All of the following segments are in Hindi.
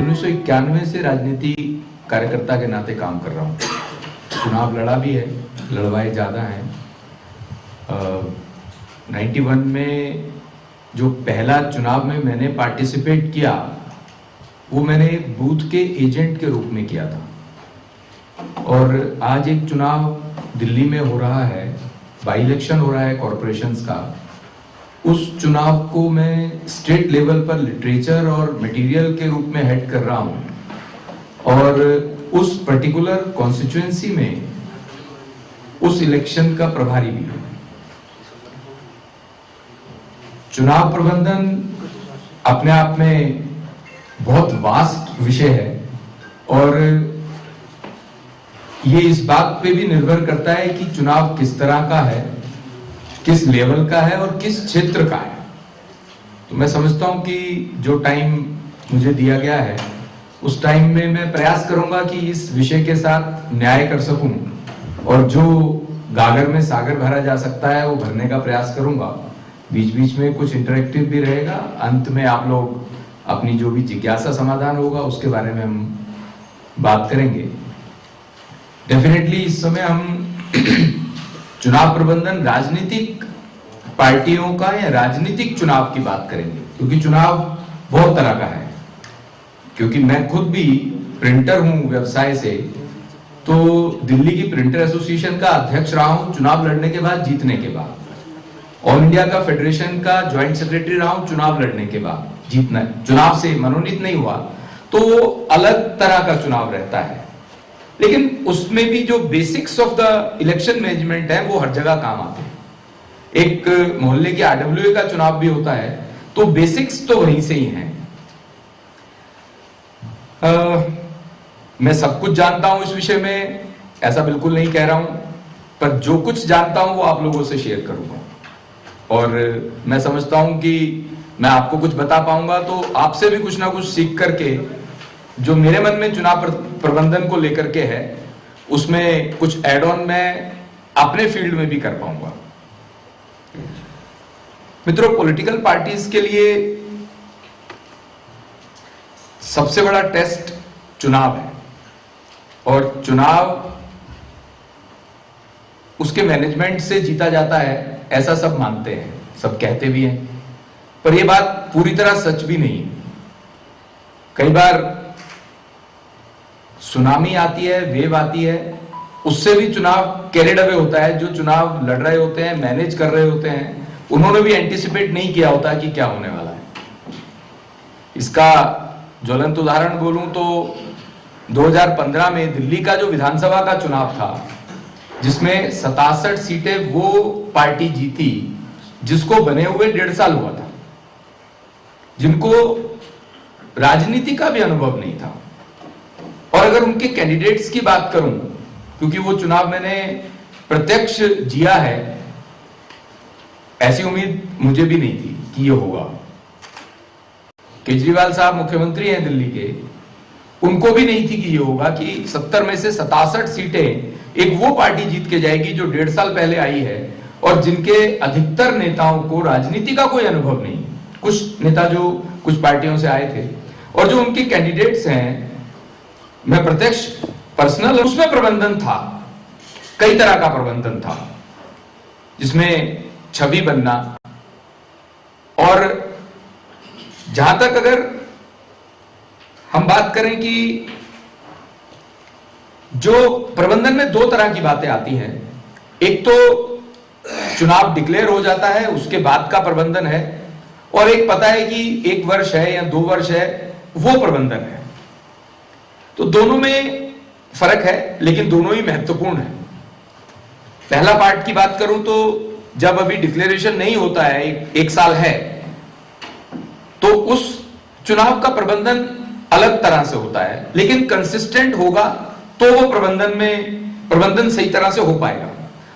1991 से राजनीति कार्यकर्ता के नाते काम कर रहा हूँ। चुनाव लड़ा भी है, लड़वाए ज़्यादा हैं। 91 में जो पहला चुनाव में मैंने पार्टिसिपेट किया वो मैंने एक बूथ के एजेंट के रूप में किया था। और आज एक चुनाव दिल्ली में हो रहा है, बाई इलेक्शन हो रहा है कॉरपोरेशंस का। उस चुनाव को मैं स्टेट लेवल पर लिटरेचर और मटेरियल के रूप में हेड कर रहा हूं और उस पर्टिकुलर कॉन्स्टिट्यूएंसी में उस इलेक्शन का प्रभारी भी हूं। चुनाव प्रबंधन अपने आप में बहुत वास्ट विषय है और ये इस बात पे भी निर्भर करता है कि चुनाव किस तरह का है, किस लेवल का है और किस क्षेत्र का है। तो मैं समझता हूं कि जो टाइम मुझे दिया गया है उस टाइम में मैं प्रयास करूंगा कि इस विषय के साथ न्याय कर सकूं और जो गागर में सागर भरा जा सकता है वो भरने का प्रयास करूंगा। बीच बीच में कुछ इंटरेक्टिव भी रहेगा। अंत में आप लोग अपनी जो भी जिज्ञासा समाधान होगा उसके बारे में हम बात करेंगे। डेफिनेटली इस समय हम चुनाव प्रबंधन राजनीतिक पार्टियों का या राजनीतिक चुनाव की बात करेंगे, क्योंकि चुनाव बहुत तरह का है। क्योंकि मैं खुद भी प्रिंटर हूं व्यवसाय से, तो दिल्ली की प्रिंटर एसोसिएशन का अध्यक्ष रहा हूं चुनाव लड़ने के बाद, जीतने के बाद। ऑल इंडिया का फेडरेशन का ज्वाइंट सेक्रेटरी रहा हूं चुनाव लड़ने के बाद, जीतना चुनाव से मनोनीत नहीं हुआ तो अलग तरह का चुनाव रहता है। लेकिन उसमें भी जो basics of the election management है वो हर जगह काम आते हैं। एक मोहल्ले के आरडब्ल्यूए का चुनाव भी होता है तो बेसिक्स तो वहीं से ही हैं। मैं सब कुछ जानता हूं इस विषय में, ऐसा बिल्कुल नहीं कह रहा हूं, पर जो कुछ जानता हूं वो आप लोगों से शेयर करूंगा। और मैं समझता हूं कि मैं आपको कुछ बता पाऊंगा तो आपसे भी कुछ ना कुछ सीख करके जो मेरे मन में चुनाव प्रबंधन को लेकर के है उसमें कुछ एड ऑन मैं अपने फील्ड में भी कर पाऊंगा। मित्रों, पॉलिटिकल पार्टीज के लिए सबसे बड़ा टेस्ट चुनाव है और चुनाव उसके मैनेजमेंट से जीता जाता है, ऐसा सब मानते हैं, सब कहते भी हैं, पर यह बात पूरी तरह सच भी नहीं है। कई बार सुनामी आती है, वेव आती है, उससे भी चुनाव कैरिड अवे होता है। जो चुनाव लड़ रहे होते हैं, मैनेज कर रहे होते हैं, उन्होंने भी एंटिसिपेट नहीं किया होता कि क्या होने वाला है। इसका ज्वलंत उदाहरण बोलूं तो 2015 में दिल्ली का जो विधानसभा का चुनाव था, जिसमें 67 सीटें वो पार्टी जीती जिसको बने हुए 1.5 साल हुआ था, जिनको राजनीति का भी अनुभव नहीं था। और अगर उनके कैंडिडेट्स की बात करूं, क्योंकि वो चुनाव मैंने प्रत्यक्ष जिया है, ऐसी उम्मीद मुझे भी नहीं थी कि ये होगा। केजरीवाल साहब मुख्यमंत्री हैं दिल्ली के, उनको भी नहीं थी कि ये होगा कि 70 में से 67 सीटें एक वो पार्टी जीत के जाएगी जो 1.5 साल पहले आई है और जिनके अधिकतर नेताओं को राजनीति का कोई अनुभव नहीं। कुछ नेता जो कुछ पार्टियों से आए थे और जो उनके कैंडिडेट्स हैं, मैं प्रत्यक्ष पर्सनल उसमें प्रबंधन था, कई तरह का प्रबंधन था, जिसमें छवि बनना। और जहां तक अगर हम बात करें कि जो प्रबंधन में 2 तरह की बातें आती हैं, एक तो चुनाव डिक्लेयर हो जाता है उसके बाद का प्रबंधन है, और एक पता है कि 1 वर्ष है या 2 वर्ष है, वो प्रबंधन है। तो दोनों में फर्क है, लेकिन दोनों ही महत्वपूर्ण है। पहला पार्ट की बात करूं तो जब अभी डिक्लेरेशन नहीं होता है, एक साल है, तो उस चुनाव का प्रबंधन अलग तरह से होता है, लेकिन कंसिस्टेंट होगा तो वो प्रबंधन सही तरह से हो पाएगा।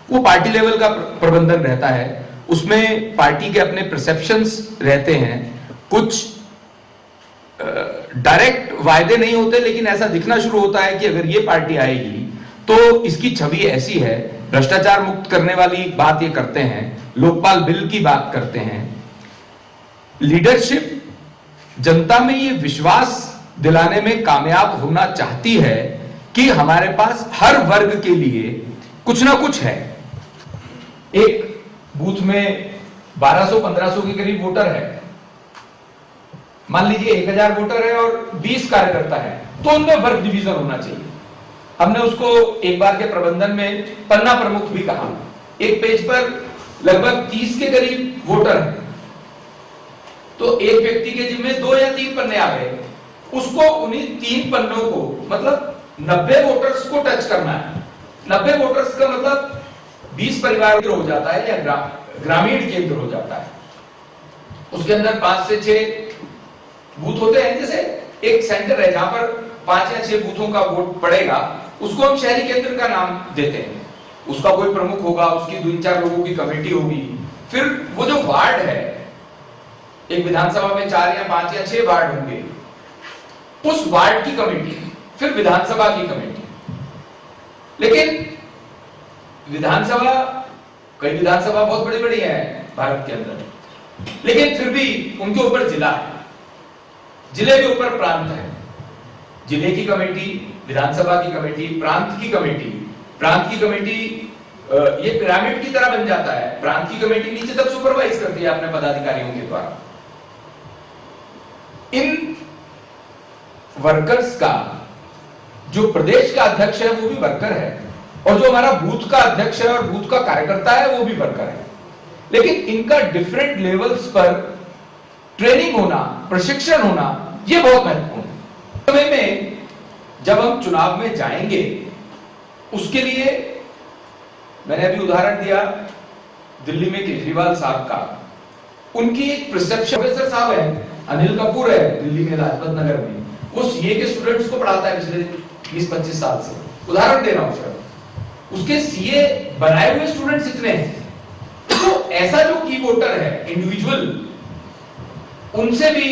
वो पार्टी लेवल का प्रबंधन रहता है, उसमें पार्टी के अपने परसेप्शंस रहते हैं, कुछ डायरेक्ट वायदे नहीं होते, लेकिन ऐसा दिखना शुरू होता है कि अगर ये पार्टी आएगी तो इसकी छवि ऐसी है, भ्रष्टाचार मुक्त करने वाली बात ये करते हैं, लोकपाल बिल की बात करते हैं। लीडरशिप, जनता में ये विश्वास दिलाने में कामयाब होना चाहती है कि हमारे पास हर वर्ग के लिए कुछ ना कुछ है। एक बूथ में 1200-1500 के करीब वोटर है, मान लीजिए 1000 वोटर है और 20 कार्यकर्ता है, तो उनमें वर्ग डिवीजन होना चाहिए। हमने उसको एक बार के प्रबंधन में पन्ना प्रमुख भी कहा। एक पेज पर लगभग 30 के करीब वोटर है, तो एक व्यक्ति के जिम्मे 2 या 3 पन्ने आ गए, उसको उन्हीं 3 पन्नों को मतलब 90 वोटर्स को टच करना है। 90 वोटर्स का मतलब 20 परिवार हो जाता है या ग्रामीण केंद्र हो जाता है। उसके अंदर 5 से 6 बूथ होते हैं, जैसे एक सेंटर है जहां पर 5 या 6 बूथों का वोट पड़ेगा, उसको हम शहरी केंद्र का नाम देते हैं। उसका कोई प्रमुख होगा, उसकी 2-4 लोगों की कमेटी होगी, फिर वो जो वार्ड है, एक विधानसभा में 4 या 5 या 6 वार्ड होंगे, उस वार्ड की कमेटी, फिर विधानसभा की कमेटी। लेकिन विधानसभा, कई विधानसभा बहुत बड़ी बड़ी है भारत के अंदर, लेकिन फिर भी उनके ऊपर जिला है, जिले के ऊपर प्रांत है। जिले की कमेटी, विधानसभा की कमेटी, प्रांत की कमेटी, प्रांत की कमेटी ये पिरामिड की तरह बन जाता है। प्रांत की कमेटी नीचे तक सुपरवाइज करती है अपने पदाधिकारियों के द्वारा। इन वर्कर्स का जो प्रदेश का अध्यक्ष है वो भी वर्कर है, और जो हमारा बूथ का अध्यक्ष है और बूथ का कार्यकर्ता है वो भी वर्कर है। लेकिन इनका डिफरेंट लेवल्स पर ट्रेनिंग होना, प्रशिक्षण होना, ये बहुत महत्वपूर्ण है। समय में जब हम चुनाव में जाएंगे, उसके लिए मैंने अभी उदाहरण दिया दिल्ली में केजरीवाल साहब का, उनकी एक प्रिसेप्शन, प्रोफेसर साहब है अनिल कपूर है दिल्ली में लाजपत नगर में, वो सीए के स्टूडेंट्स को पढ़ाता है पिछले 20-25 साल से। उदाहरण दे रहा हूं सर, उसके सीए बनाए हुए स्टूडेंट्स इतने हैं। तो ऐसा जो की वोटर है इंडिविजुअल, उनसे भी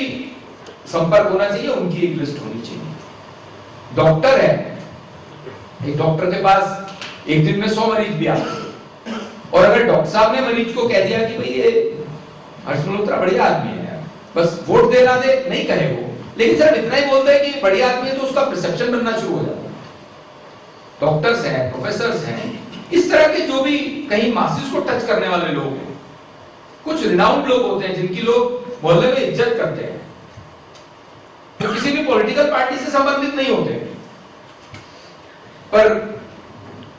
संपर्क होना चाहिए, उनकी एक लिस्ट होनी चाहिए। डॉक्टर है, एक डॉक्टर के पास एक दिन में 100 मरीज भी आते हैं, और अगर डॉक्टर साहब ने मरीज को कह दिया कि भाई ये हर्ष मल्होत्रा बढ़िया आदमी है, बस वोट देना दे, नहीं कहे वो, लेकिन सिर्फ इतना ही बोलते हैं कि बढ़िया आदमी है, तो उसका परसेप्शन बनना शुरू हो जाता है। डॉक्टर्स हैं, प्रोफेसर्स हैं, इस तरह के जो भी कहीं मासिस को टच करने वाले लोग हैं, कुछ रिनाउंड लोग होते हैं जिनकी लोग मोहल्ले में इज्जत करते हैं, जो किसी भी पॉलिटिकल पार्टी से संबंधित नहीं होते, पर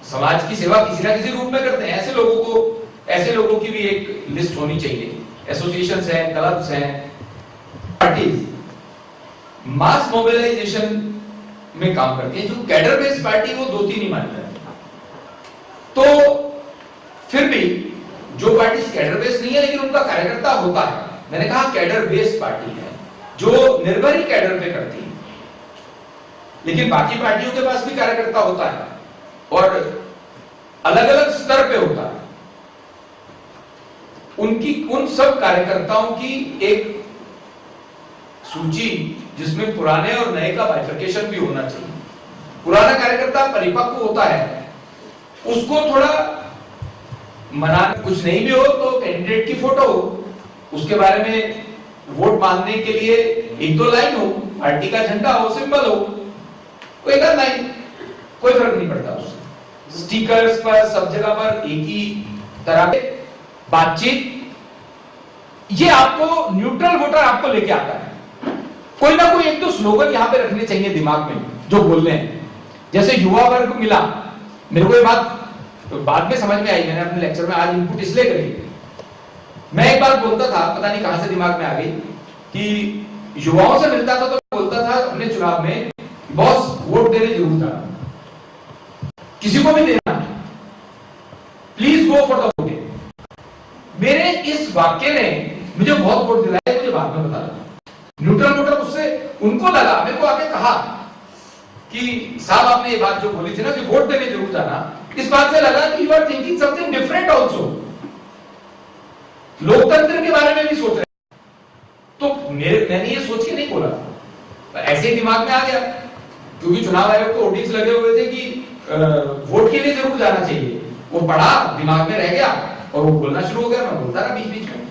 समाज की सेवा किसी ना किसी रूप में करते हैं। ऐसे लोगों की भी एक लिस्ट होनी चाहिए। एसोसिएशंस हैं, क्लब्स हैं, पार्टीज मास मोबिलाइजेशन में काम करती है। जो कैडर बेस्ड पार्टी वो 2-3 ही मानता है। तो फिर भी जो पार्टी कैडर बेस्ड नहीं है लेकिन उनका कार्यकर्ता होता है, मैंने कहा कैडर बेस्ड पार्टी है जो निर्भर ही कैडर पे करती है, लेकिन बाकी पार्टियों के पास भी कार्यकर्ता होता है और अलग अलग स्तर पे होता है। उन सब कार्यकर्ताओं की एक सूची जिसमें पुराने और नए का बाइफर्केशन भी होना चाहिए। पुराना कार्यकर्ता परिपक्व होता है, उसको थोड़ा मना, कुछ नहीं भी हो तो कैंडिडेट की फोटो हो, उसके बारे में वोट मांगने के लिए 1-2 लाइन हो, पार्टी का झंडा हो, सिंबल हो, कोई एक लाइन, कोई फर्क नहीं पड़ता उससे। स्टिकर्स पर सब जगह पर एक ही तरह के बातचीत, ये आपको न्यूट्रल वोटर आपको लेके आता है। कोई ना कोई एक तो स्लोगन यहां पे रखने चाहिए दिमाग में जो बोल रहे हैं। जैसे युवा वर्ग मिला, मेरे को ये बात तो बाद में समझ में आई, मैंने अपने लेक्चर में आज इनपुट इसलिए करी। मैं एक बार बोलता था, पता नहीं कहां से दिमाग में आ गई, कि युवाओं से मिलता था तो बोलता था अपने चुनाव में, बॉस वोट देने जरूर जाना, किसी को भी देना, please go for the voting. मेरे इस वाक्य ने मुझे बहुत वोट दिलाया, मुझे बाद में बता लगा। न्यूट्रल वोटर उससे उनको लगा, मेरे को आके कहा कि साहब आपने ये बात जो बोली थी ना कि वोट देने जरूर जाना, इस बात से लगा कि you are thinking something different also, लोकतंत्र के बारे में भी सोच रहे। तो मैंने ये सोच के नहीं बोला, ऐसे ही दिमाग में आ गया, क्योंकि चुनाव आयोग को नोटिस लगे हुए थे कि वोट के लिए जरूर जाना चाहिए। वो पढ़ा, दिमाग में रह गया और वो बोलना शुरू हो गया। मैं बोलता रहा बीच बीच में,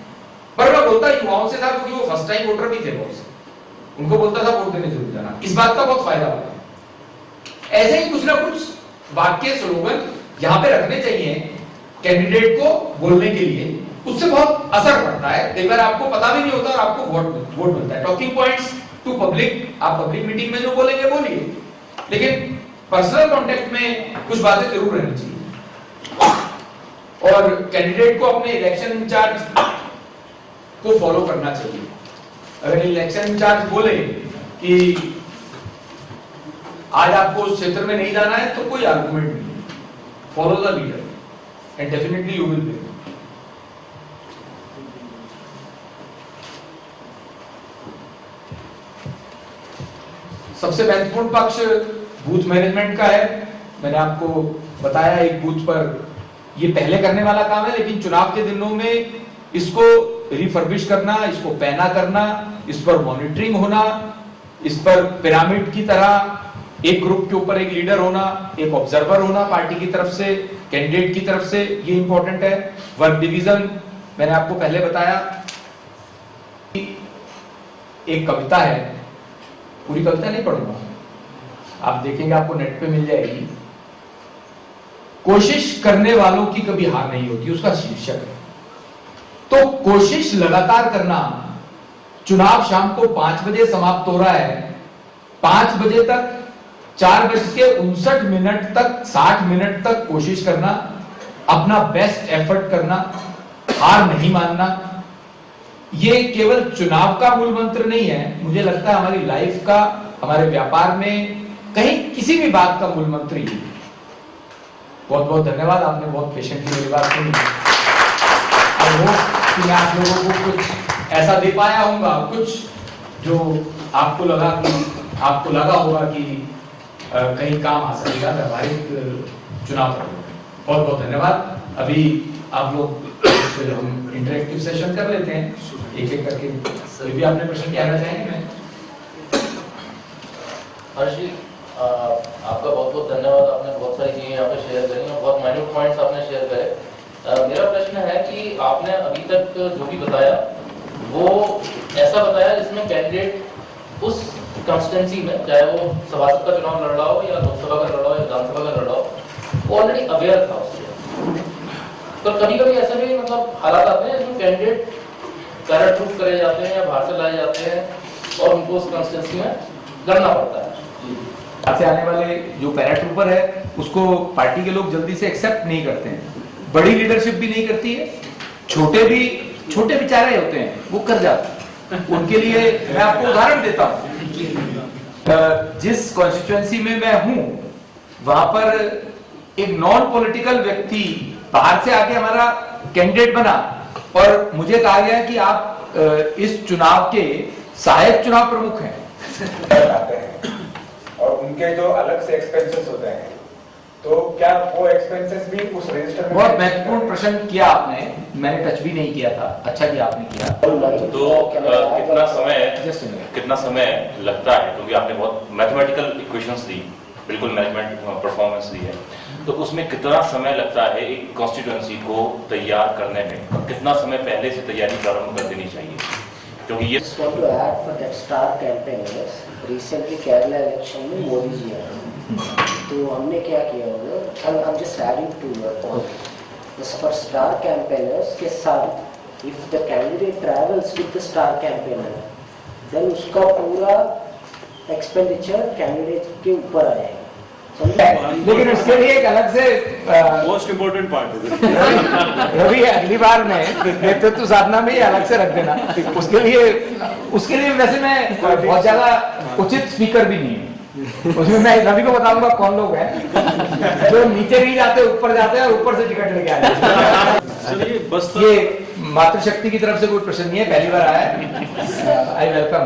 पर मैं बोलता युवाओं से था क्योंकि वो फर्स्ट टाइम वोटर भी थे बहुत से। उनको बोलता था वोट देने जरूर जाना। इस बात का बहुत फायदा होता है। ऐसे ही कुछ ना कुछ वाक्य स्लोगन यहाँ पे रखने चाहिए कैंडिडेट को बोलने के लिए, उससे बहुत असर पड़ता है। कई बार आपको पता भी नहीं होता और आपको वोट मिलता है। टॉकिंग पॉइंट्स टू पब्लिक, आप पब्लिक मीटिंग में जो बोलेंगे बोलिए, लेकिन पर्सनल कॉन्टेक्ट में कुछ बातें जरूर रहनी चाहिए। और कैंडिडेट को अपने इलेक्शन इंचार्ज को फॉलो करना चाहिए। अगर इलेक्शन इंचार्ज बोले कि आज आपको उस क्षेत्र में नहीं जाना है, तो कोई आर्गुमेंट नहीं है, follow the leader and definitely you will win. सबसे महत्वपूर्ण पक्ष बूथ मैनेजमेंट का है। मैंने आपको बताया एक बूथ पर ये पहले करने वाला काम है, लेकिन चुनाव के दिनों में इसको रिफर्बिश करना, इसको पैना करना, इस पर मॉनिटरिंग होना, इस पर पिरामिड की तरह एक ग्रुप के ऊपर एक लीडर होना, एक ऑब्जर्वर होना पार्टी की तरफ से, कैंडिडेट की तरफ से, ये इंपॉर्टेंट है। वर्क डिवीजन मैंने आपको पहले बताया। एक कविता है, पूरी कविता नहीं पढ़ूंगा, आप देखेंगे आपको नेट पे मिल जाएगी। कोशिश करने वालों की कभी हार नहीं होती, उसका शीर्षक है। तो कोशिश लगातार करना। चुनाव शाम को 5 बजे समाप्त हो रहा है, 5 बजे तक 4:59 तक 60 मिनट तक कोशिश करना, अपना बेस्ट एफर्ट करना, हार नहीं मानना। ये केवल चुनाव का मूल मंत्र नहीं है, मुझे लगता है हमारी लाइफ का, हमारे व्यापार में, कहीं किसी भी बात का मूल मंत्र ही। बहुत बहुत धन्यवाद, आपने बहुत पेशेंटली मेरी बात सुनी। आई होप कि मैं आप लोगों को कुछ ऐसा दे पाया होगा, कुछ जो आपको लगा होगा कि कहीं काम आ सकेगा व्यावहारिक चुनाव पर। बहुत बहुत धन्यवाद। अभी आप लोग हम इंटरेक्टिव सेशन कर लेते हैं एक एक करके। कोई भी आपने प्रश्न कहना चाहेंगे? हर्षी, आपका बहुत बहुत धन्यवाद। आपने बहुत सारी चीजें यहाँ पे शेयर करी और बहुत माइन्यूट पॉइंट्स आपने शेयर करे। मेरा प्रश्न है कि आपने अभी तक जो भी बताया वो ऐसा बताया जिसमें कैंडिडेट उस कॉन्स्टिट्यूंसी में, चाहे वो सभासद का चुनाव लड़ रहा हो या लोकसभा का लड़ रहा हो या विधानसभा का लड़ रहा हो, वो ऑलरेडी अवेयर था उससे। तो कभी कभी ऐसे भी हालात आते हैं जिसमें कैंडिडेट पैराट्रूप करे जाते हैं या बाहर से लाए जाते हैं और उनको उस कॉन्स्टिट्यूंसी में लड़ना पड़ता है। से आने वाले जो पैराट्रूपर है उसको पार्टी के लोग जल्दी से एक्सेप्ट नहीं करते हैं, बड़ी लीडरशिप भी नहीं करती है, छोटे बेचारे होते हैं वो कर जाते हैं। उनके लिए मैं आपको उदाहरण देता हूं। जिस कॉन्स्टिट्यूएंसी में मैं हूं वहां पर एक नॉन पॉलिटिकल व्यक्ति बाहर से आके हमारा कैंडिडेट बना और मुझे कहा गया कि आप इस चुनाव के सहायक चुनाव प्रमुख हैं। और उनके जो अलग से एक्सपेंसेस होते हैं, तो क्या वो एक्सपेंसेस भी उस रजिस्टर में? बहुत महत्वपूर्ण प्रश्न किया आपने, मैंने टच भी नहीं किया था, अच्छा किया आपने किया। तो कितना समय लगता है, क्योंकि आपने बहुत मैथमेटिकल इक्वेशंस दी, बिल्कुल मैनेजमेंट परफॉर्मेंस दी है, तो उसमें कितना समय लगता है एक कॉन्स्टिट्यूएंसी को तैयार करने में, और कितना समय पहले से तैयारी प्रारंभ कर देनी चाहिए? क्योंकि ये star campaigners recently Kerala election में मोदी जी आए, तो हमने क्या किया होगा, हम just adding to your point, for star campaigners के साथ if the candidate travels with the star campaigner, then उसका पूरा एक्सपेंडिचर कैंडिडेट के ऊपर आएगा। लेकिन उसके लिए एक अलग से मोस्ट इम्पोर्टेंट पार्ट है रवि, अगली बार में नेतृत्व साधना में ही अलग से रख देना। उसके लिए वैसे मैं बहुत ज्यादा उचित स्पीकर भी नहीं हूँ। उसमें मैं रवि को बताऊंगा कौन लोग हैं जो नीचे नहीं जाते ऊपर जाते हैं और ऊपर से टिकट लेके आते हैं। बस ये मातृशक्ति की तरफ से कोई प्रश्न नहीं है, पहली बार आया है। I welcome.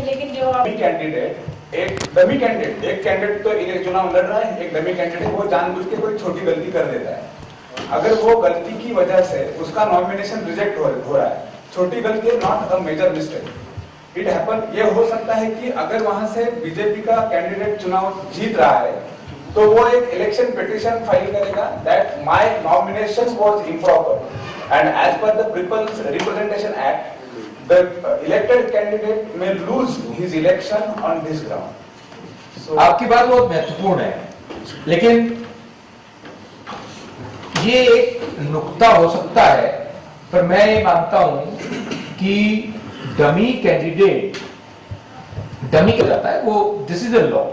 लेकिन जो कैंडिडेट, एक डमी कैंडिडेट, एक कैंडिडेट तो इलेक्शन चुनाव लड़ रहा है, एक डमी कैंडिडेट वो जानबूझ के कोई छोटी गलती कर देता है। अगर वो गलती की वजह से उसका नॉमिनेशन रिजेक्ट हो रहा है, छोटी गलती, not a major mistake, it happen. ये हो सकता है कि अगर वहां से बीजेपी का कैंडिडेट चुनाव जीत रहा है तो वो एक इलेक्शन पिटीशन फाइल करेगा that my nomination was improper and as per the People's Representation Act the elected candidate may lose his election on this ground. So आपकी बात बहुत महत्वपूर्ण है, लेकिन ये एक नुक्ता हो सकता है, पर मैं ये मानता हूं कि डमी कैंडिडेट डमी क्या जाता है, वो दिस इज अ लॉ।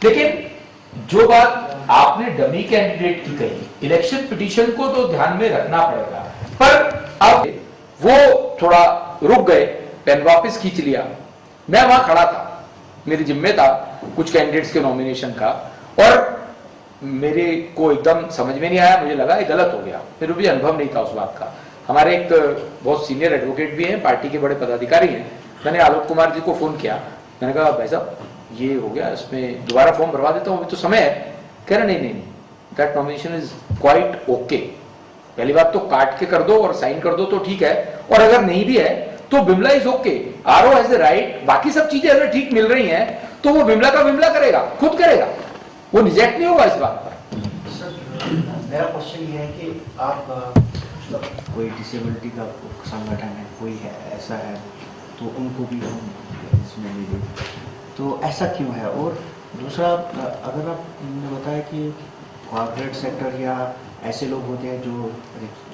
लेकिन जो बात आपने डमी कैंडिडेट की कही, इलेक्शन पिटीशन को तो ध्यान में रखना पड़ेगा, पर अब वो थोड़ा रुक गए, पेन वापस खींच लिया। मैं वहां खड़ा था, मेरे जिम्मे था कुछ कैंडिडेट्स के नॉमिनेशन का, और मेरे को एकदम समझ में नहीं आया, मुझे लगा ये गलत हो गया, मेरे भी अनुभव नहीं था उस बात का। हमारे एक बहुत सीनियर एडवोकेट भी हैं, पार्टी के बड़े पदाधिकारी हैं, मैंने आलोक कुमार जी को फोन किया, मैंने कहा भाई साहब ये हो गया, इसमें दोबारा फॉर्म भरवा देता हूँ, अभी तो समय है। कह रहे नहीं, that nomination is quite okay. पहली बात तो काट के कर दो और साइन कर दो तो ठीक है, और अगर नहीं भी है तो Bimla is okay, RO has the right, बाकी सब चीजें अगर ठीक मिल रही हैं तो वो बिमला का बिमला करेगा, खुद करेगा, वो रिजेक्ट नहीं होगा इस बात पर। मेरा क्वेश्चन ये है कि आप मतलब कोई डिसेबिलिटी का संगठन है, कोई है ऐसा है, तो उनको भी हम इसमें ले लें, तो ऐसा क्यों है? और दूसरा, अगर आपने बताया कि कॉर्पोरेट सेक्टर या ऐसे लोग होते हैं जो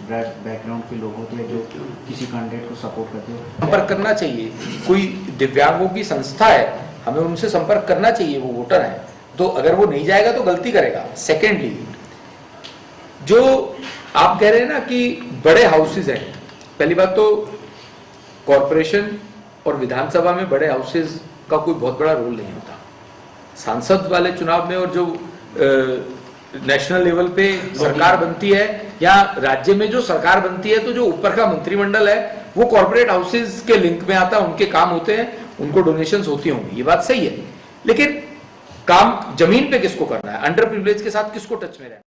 बैकग्राउंड के लोग होते हैं जो किसी कैंडिडेट को सपोर्ट करते हैं, संपर्क करना चाहिए, कोई दिव्यांगों की संस्था है, हमें उनसे संपर्क करना चाहिए, वो वोटर है, तो अगर वो नहीं जाएगा तो गलती करेगा। सेकेंडली, जो आप कह रहे हैं ना कि बड़े हाउसेज हैं, पहली बात तो कॉरपोरेशन और विधानसभा में बड़े हाउसेज का कोई बहुत बड़ा रोल नहीं होता। सांसद वाले चुनाव में और जो नेशनल लेवल पे सरकार बनती है या राज्य में जो सरकार बनती है, तो जो ऊपर का मंत्रिमंडल है वो कॉर्पोरेट हाउसेज के लिंक में आता है, उनके काम होते हैं, उनको डोनेशंस होती होंगी, ये बात सही है। लेकिन काम जमीन पे किसको करना है, अंडर प्रिविलेज के साथ किसको टच में रहना है?